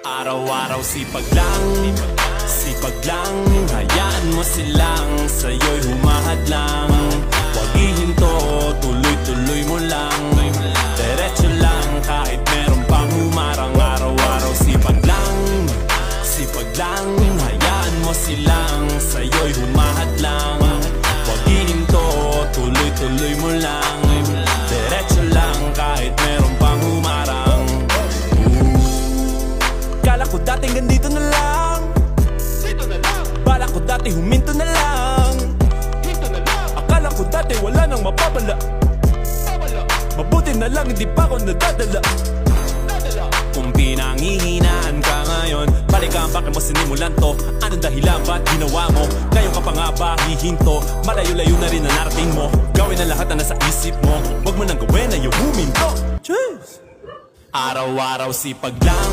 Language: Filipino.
Araw-araw sipag lang, sipag lang. Hayaan mo silang sa'yo'y humahadlang. Huwag ihinto, tuloy-tuloy mo lang. Diretso lang kahit meron pang humarang. Araw-araw sipag lang, sipag lang. Hayaan mo silang sa'yo'y humahadlang. Huwag ihinto, tuloy-tuloy mo lang. Diretso lang kahit meron pang humarang. Kala ko dating ganito na lang, dito na lang. Bala ko dati huminto na lang, hinto na lang. Akala ko dati wala nang mapapala, mabuti na lang hindi pa ako nadadala. Kung pinangihinaan ka ngayon, balikan bakit mo sinimulan to? Anong dahilan ba't ginawa mo? Ngayon ka pa nga ba hihinto? Malayo-layo na rin ang narating mo. Gawin ang lahat na nasa isip mo. Huwag mo nang gawin na yung huminto. Cheers! Araw-araw sipag lang,